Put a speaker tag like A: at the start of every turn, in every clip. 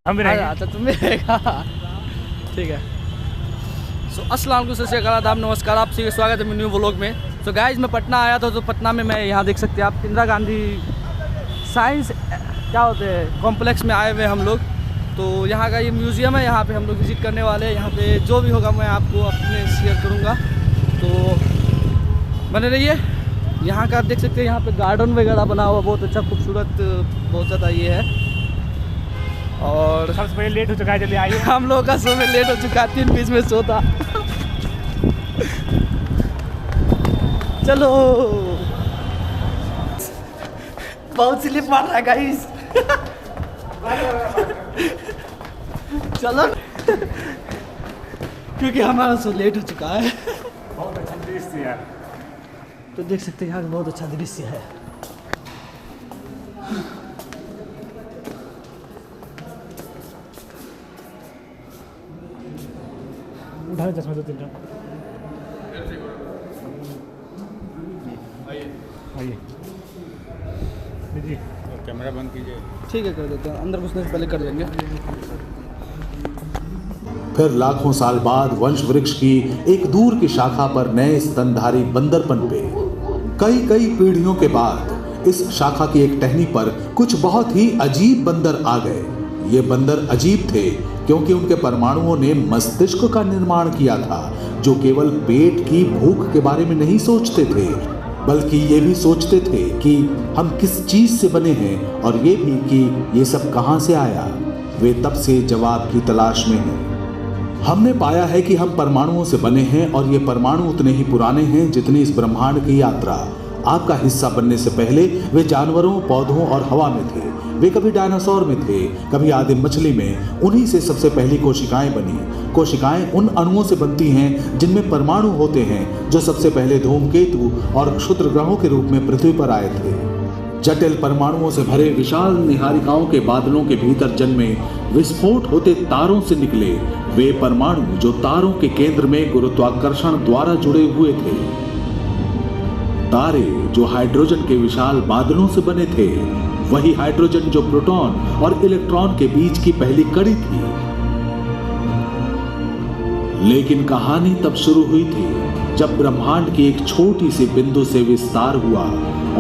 A: हम भी रहेंगे।
B: अच्छा तुम भी रहेगा, ठीक है। सो अस्सलाम वालेकुम, सत श्री अकाल, आदाब, नमस्कार, आप सभी का स्वागत है मेरे न्यू व्लॉग में। सो गाइज मैं पटना आया था, तो पटना में मैं यहाँ देख सकते हैं आप इंदिरा गांधी साइंस क्या होते हैं कॉम्प्लेक्स में आए हुए हम लोग। तो यहाँ का ये म्यूज़ियम है, यहाँ पे हम लोग विज़िट करने वाले हैं। यहाँ पे जो भी होगा मैं आपको अपने शेयर करूँगा, तो बने रहिए। यहाँ का देख सकते हैं, यहाँ पे गार्डन वगैरह बना हुआ बहुत अच्छा खूबसूरत, बहुत ज़्यादा ये है। और
A: सबसे पहले लेट हो चुका है, जल्दी आइए।
B: हम लोगों का शो में लेट हो चुका है, 3:20 में शो था। चलो, बहुत स्लिप मार रहा है गाइस। चलो क्योंकि हमारा शो लेट हो चुका है।
A: बहुत अच्छा दृश्य यार।
B: तो देख सकते हैं यहाँ का बहुत अच्छा दृश्य है।
A: उठा चश्मा 2-3 का। आइए जी,
C: कैमरा बंद कीजिए।
B: ठीक है, कर देते हैं, अंदर घुसने से पहले कर देंगे।
D: फिर लाखों साल बाद वंश वृक्ष की एक दूर की शाखा पर नए स्तनधारी बंदर पनपे। कई कई पीढ़ियों के बाद इस शाखा की एक टहनी पर कुछ बहुत ही अजीब बंदर आ गए। ये बंदर अजीब थे क्योंकि उनके परमाणुओं ने मस्तिष्क का निर्माण किया था, जो केवल पेट की भूख के बारे में नहीं सोचते थे, बल्कि ये भी सोचते थे कि हम किस चीज से बने हैं, और ये भी कि ये सब कहां से आया। वे तब से जवाब की तलाश में हैं। हमने पाया है कि हम परमाणुओं से बने हैं, और ये परमाणु उतने ही पुराने हैं जितनी इस ब्रह्मांड की यात्रा। आपका हिस्सा बनने से पहले वे जानवरों, पौधों और हवा में थे। वे कभी डायनासोर में थे, कभी आदिम मछली में। उन्हीं से सबसे पहली कोशिकाएं बनी। कोशिकाएं उन अणुओं से बनती हैं जिनमें परमाणु होते हैं, जो सबसे पहले धूमकेतु और क्षुद्र ग्रहों के रूप में पृथ्वी पर आए थे। जटिल परमाणुओं से भरे विशाल निहारिकाओं के बादलों के भीतर जन्मे, विस्फोट होते तारों से निकले वे परमाणु, जो तारों के केंद्र में गुरुत्वाकर्षण द्वारा जुड़े हुए थे। तारे जो हाइड्रोजन के विशाल बादलों से बने थे, वही हाइड्रोजन जो प्रोटॉन और इलेक्ट्रॉन के बीच की पहली कड़ी थी। लेकिन कहानी तब शुरू हुई थी जब ब्रह्मांड की एक छोटी सी बिंदु से विस्तार हुआ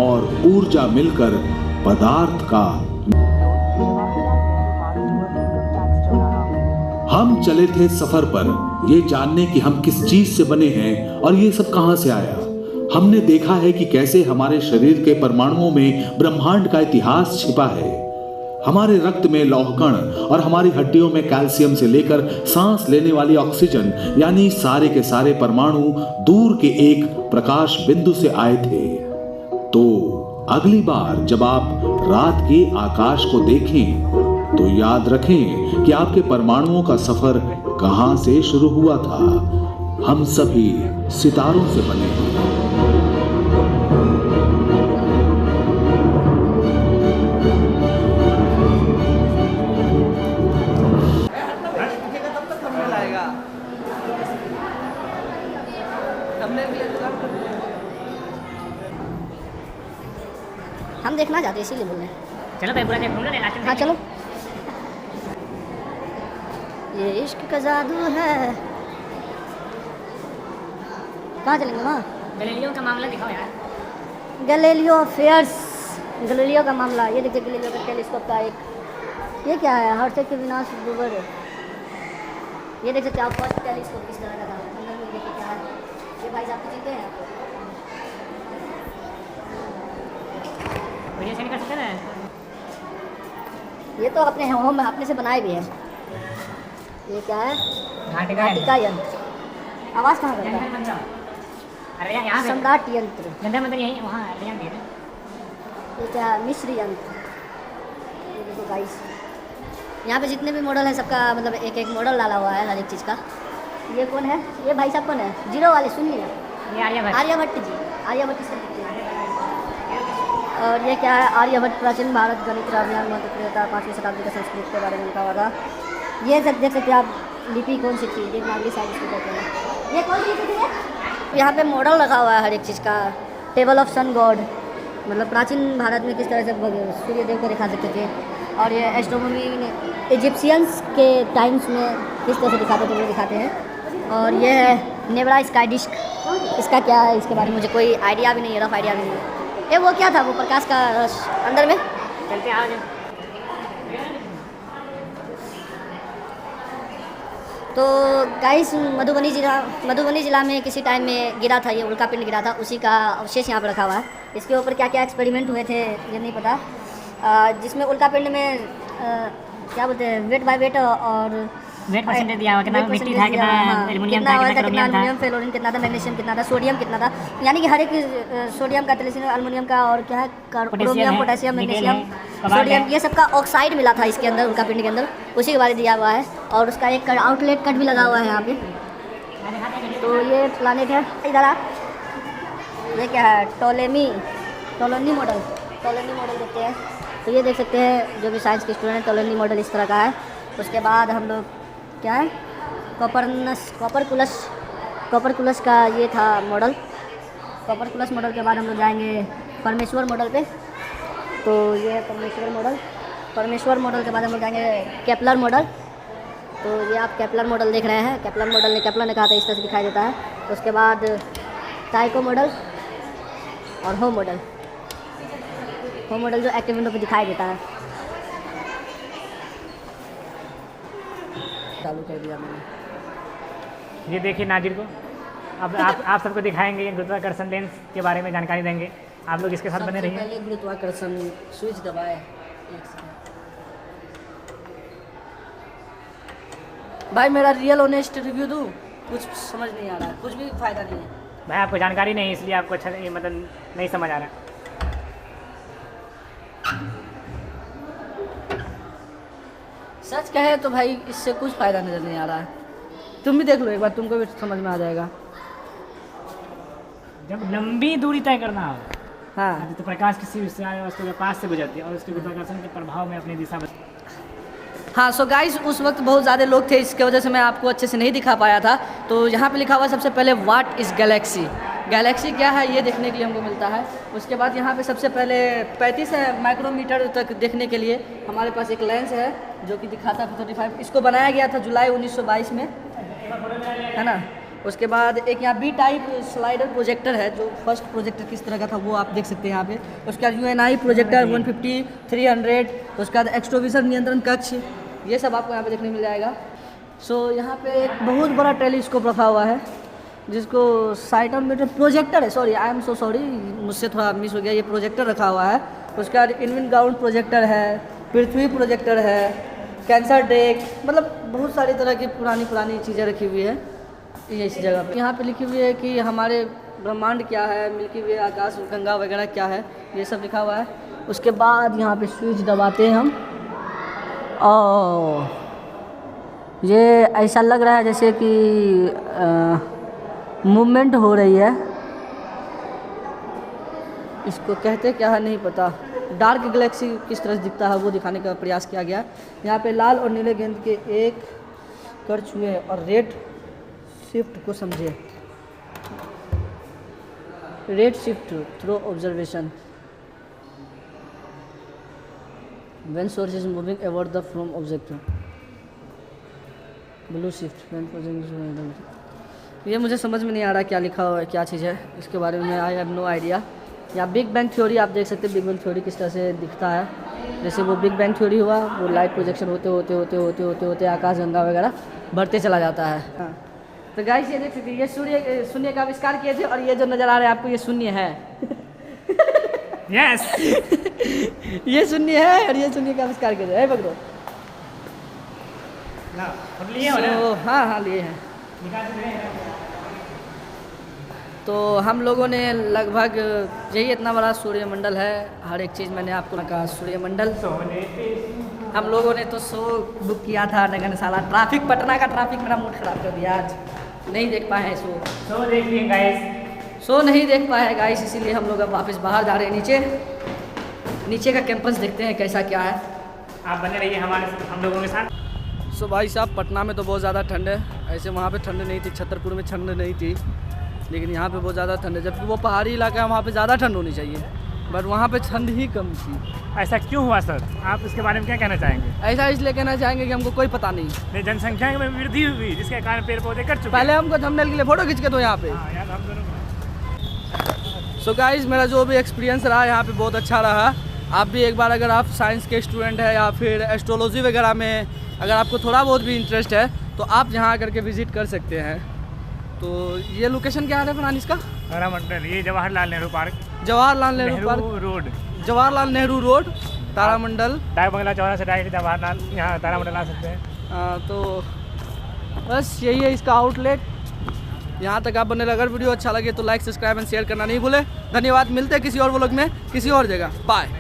D: और ऊर्जा मिलकर पदार्थ का। हम चले थे सफर पर, ये जानने कि हम किस चीज से बने हैं और ये सब कहां से आया। हमने देखा है कि कैसे हमारे शरीर के परमाणुओं में ब्रह्मांड का इतिहास छिपा है। हमारे रक्त में लौह कण और हमारी हड्डियों में कैल्शियम से लेकर सांस लेने वाली ऑक्सीजन, यानी सारे के सारे परमाणु दूर के एक प्रकाश बिंदु से आए थे। तो अगली बार जब आप रात के आकाश को देखें, तो याद रखें कि आपके परमाणुओं का सफर कहां से शुरू हुआ था। हम सभी सितारों से बने हैं।
E: हम देखना चाहते हैं इसीलिए बोल रहे हैं।
F: चलो भाई पूरा देख घूम ले लास्ट में।
E: हाँ चलो। ये इश्क का जादू है। कहाँ चलेंगे वहाँ?
F: गैलीलियो का मामला दिखाओ यार।
E: गैलीलियो अफेयर्स, गैलीलियो का मामला। ये देखिए गैलीलियो का टेलीस्कोप का एक, ये क्या है? हर के विनाश दूबर। ये देख सकते हैं आप, फर्स्ट टेलीस्कोप किस तरह का था। अंदर में देखिए क्या है। ये भाई साहब जीते हैं आपको।
F: बढ़िया से नहीं कर सकते ना।
E: ये तो अपने होम में अपने से बनाए भी हैं। ये क्या है? घाटिका यंत्र। आवाज़ कहाँ करता है?
F: अरे यहाँ
E: सम्राट यंत्र।
F: जंतर मंतर यही वहाँ यहाँ भी है।
E: ये क्या है? मिस्र यंत्र। ये देखो गाइस, यहाँ पे जितने भी मॉडल है सबका मतलब एक एक मॉडल डाला हुआ है हर एक चीज़ का। ये कौन है? ये भाई साहब कौन है? जीरो वाले सुनिए।
F: ये आर्यभट्ट।
E: आर्यभट्ट जी, आर्यभट्ट इसका लिखते हैं। और ये क्या है? आर्यभट्ट प्राचीन भारत गणित अभियान महत्वपूर्णता 5वीं शताब्दी का संस्कृत के बारे में लिखा हुआ था। ये सब देख सकते हैं आप। लिपि कौन सी थी? देवनागरी साइड इसको कहते हैं। ये कौन सी लिपि थी? यहाँ पे मॉडल रखा हुआ है हर एक चीज़ का। टेबल ऑफ सन गॉड, मतलब प्राचीन भारत में किस तरह से सूर्य देव को दिखा सकते थे। और ये एस्ट्रोनॉमी ने इजिप्शियंस के टाइम्स में किस तरह से दिखाते थे वो दिखाते हैं। और ये है नेवरा स्काई डिस्क, इसका क्या है इसके बारे में मुझे कोई आइडिया भी नहीं है, रफ आइडिया भी नहीं है। ये वो क्या था वो प्रकाश का अंदर में
F: चलते आओ जो।
E: तो गाइस मधुबनी जिला में किसी टाइम में गिरा था, ये उल्का पिंड गिरा था, उसी का अवशेष यहाँ पर रखा हुआ है। इसके ऊपर क्या क्या एक्सपेरिमेंट हुए थे ये नहीं पता, जिसमें उल्का पिंड में क्या बोलते हैं वेट बाय वेट और
F: वेट परसेंटेज दिया हुआ, कितना मिट्टी था, कितना एल्युमिनियम था, कितना क्रोमियम था,
E: एल्युमिनियम फ्लोरीन कितना था, मैग्नीशियम कितना था, सोडियम कितना था, यानी कि हर एक सोडियम का, कैल्शियम, एल्युमिनियम का और क्या है क्रोमियम, पोटेशियम, मैग्नीशियम, सोडियम, ये सब का ऑक्साइड मिला था इसके अंदर, उल्का पिंड के अंदर, उसी के बारे में दिया हुआ है। और उसका एक आउटलेट कट भी लगा हुआ है यहाँ पे। तो ये प्लानिट है, इधर आ, ये क्या है टोलेमी मॉडल देखते हैं। तो ये देख सकते हैं जो भी साइंस के स्टूडेंट टोलेमी मॉडल इस तरह का है। उसके बाद हम लोग क्या है कॉपरकुलस का ये था मॉडल। कॉपरकुलस मॉडल के बाद हम लोग जाएंगे परमेश्वर मॉडल पे। तो ये है परमेश्वर मॉडल के बाद हम लोग जाएंगे केपलर मॉडल। तो ये आप केपलर मॉडल देख रहे हैं, केपलर ने कहा था इस तरह से दिखाई देता है। उसके बाद टाइको मॉडल और होम मॉडल जो एक्टिव विंडो पे दिखाई देता है। चालू कर दिया मैंने।
A: ये देखिए नाजिर को, अब आप सबको दिखाएंगे ये गुरुत्वाकर्षण लेंस के बारे में जानकारी देंगे। आप लोग इसके साथ बने रहिए।
E: पहले गुरुत्वाकर्षण स्विच दबाए। भाई मेरा रियल ऑनेस्ट रिव्यू दूँ, कुछ समझ नहीं आ रहा है, कुछ भी फायदा नहीं है
A: भाई, आपको जानकारी नहीं है इसलिए आपको अच्छा मतलब नहीं समझ आ रहा।
E: सच कहे तो भाई इससे कुछ फ़ायदा नज़र नहीं आ रहा है। तुम भी देख लो एक बार, तुमको भी समझ में आ जाएगा।
A: जब लंबी दूरी तय करना हो,
E: हाँ
A: तो प्रकाश किसी उससे आए उसके पास से गुजरती है और उसके गुरुत्वाकर्षण के प्रभाव में अपनी दिशा
E: हाँ। सो गाइस उस वक्त बहुत ज़्यादा लोग थे, इसके वजह से मैं आपको अच्छे से नहीं दिखा पाया था। तो यहाँ पे लिखा हुआ सबसे पहले व्हाट इज़ गैलेक्सी क्या है ये देखने के लिए हमको मिलता है। उसके बाद यहाँ पे सबसे पहले 35 माइक्रोमीटर तक देखने के लिए हमारे पास एक लेंस है जो कि दिखाता है 45। इसको बनाया गया था जुलाई 1922 में, है ना। उसके बाद एक यहाँ बी टाइप स्लाइडर प्रोजेक्टर है, जो फर्स्ट प्रोजेक्टर किस तरह का था वो आप देख सकते हैं यहाँ पे। उसके बाद UNI प्रोजेक्टर 150, 300, उसके बाद एक्सट्रोविजन नियंत्रण कक्ष, ये सब आपको यहाँ पे देखने मिल जाएगा। सो यहाँ पे एक बहुत बड़ा टेलीस्कोप रखा हुआ है जिसको साइटोमीटर प्रोजेक्टर है, sorry I am so sorry, मुझसे थोड़ा मिस हो गया, ये प्रोजेक्टर रखा हुआ है। उसके बाद इनविन ग्राउंड प्रोजेक्टर है, पृथ्वी प्रोजेक्टर है, कैंसर डेक, मतलब बहुत सारी तरह की पुरानी चीज़ें रखी हुई है इस जगह पे। यहाँ पे लिखी हुई है कि हमारे ब्रह्मांड क्या है, मिल्की वे, आकाश गंगा वगैरह क्या है, ये सब लिखा हुआ है। उसके बाद यहाँ पे स्विच दबाते हैं हम और ये ऐसा लग रहा है जैसे कि मूवमेंट हो रही है, इसको कहते क्या है नहीं पता। डार्क गैलेक्सी किस तरह से दिखता है वो दिखाने का प्रयास किया गया। यहाँ पे लाल और नीले गेंद के एक कर छुए और रेड शिफ्ट को समझे। Red shift through observation when source is moving about the from object. Blue shift when ये मुझे समझ में नहीं आ रहा क्या लिखा हुआ है, क्या चीज़ है इसके बारे में, आई हैव नो आइडिया। या बिग बैंग थ्योरी आप देख सकते हैं, बिग बैंग थ्योरी किस तरह से दिखता है। जैसे वो बिग बैंग थ्योरी हुआ, वो लाइट प्रोजेक्शन होते आकाश गंगा वगैरह बढ़ते चला जाता है। हाँ तो गाइस ये देख सकते हैं, ये शून्य का आविष्कार किए थे और ये जो नज़र आ रहा है आपको ये शून्य है।
A: यस
E: ये शून्य है और ये शून्य का आविष्कार किए थे। पकड़ो हाँ लिए हैं। तो हम लोगों ने लगभग यही इतना बड़ा सूर्यमंडल है, हर एक चीज़ मैंने आपको कहा। सूर्यमंडल हम लोगों ने तो शो बुक किया था, लेकिन साला ट्रैफिक, पटना का ट्रैफिक मेरा मूड खराब कर दिया, आज नहीं देख पाए शो
A: देख लिए गाइस,
E: शो नहीं देख पाए गाइस, इसीलिए हम लोग अब वापस बाहर जा रहे हैं, नीचे का कैंपस देखते हैं कैसा क्या है।
A: आप बने रहिए हम लोगों के साथ।
B: सो भाई साहब पटना में तो बहुत ज़्यादा ठंड है, ऐसे वहाँ पे ठंड नहीं थी, छतरपुर में ठंड नहीं थी, लेकिन यहाँ पे बहुत ज़्यादा ठंड है, जबकि वो पहाड़ी इलाका है, वहाँ पे ज़्यादा ठंड होनी चाहिए। बट वहाँ पे ठंड ही कम थी।
A: ऐसा क्यों हुआ सर? आप इसके बारे में क्या कहना चाहेंगे?
B: ऐसा इसलिए कहना चाहेंगे कि हमको कोई पता नहीं।
A: नहीं, जनसंख्या में वृद्धि हुई जिसके कारण पेड़ पौधे कट चुके
B: पहले हमको थंबनेल के लिए फोटो खींच के दो यहाँ पे।
A: हाँ, यार हम दोनों को।
B: सो गाइज मेरा जो भी एक्सपीरियंस रहा यहाँ पे बहुत अच्छा रहा। आप भी एक बार अगर आप साइंस के स्टूडेंट हैं या फिर एस्ट्रोलॉजी वगैरह में अगर आपको थोड़ा बहुत भी इंटरेस्ट है तो आप यहाँ आकर के विज़िट कर सकते हैं। तो ये लोकेशन क्या है फरहान इसका?
A: तारामंडल, ये Jawaharlal Nehru park,
B: Jawaharlal Nehru park,
A: road,
B: Jawaharlal Nehru road, तारामंडल।
A: डाक बंगला चौराहा से डायरेक्ट जवाहरलाल यहाँ तारामंडल आ सकते हैं।
B: तो बस यही है इसका आउटलेट। यहाँ तक आप बने रहे। अगर वीडियो अच्छा लगे तो लाइक, सब्सक्राइब एंड शेयर करना नहीं भूले। धन्यवाद। मिलते हैं किसी और व्लॉग में किसी और जगह। बाय।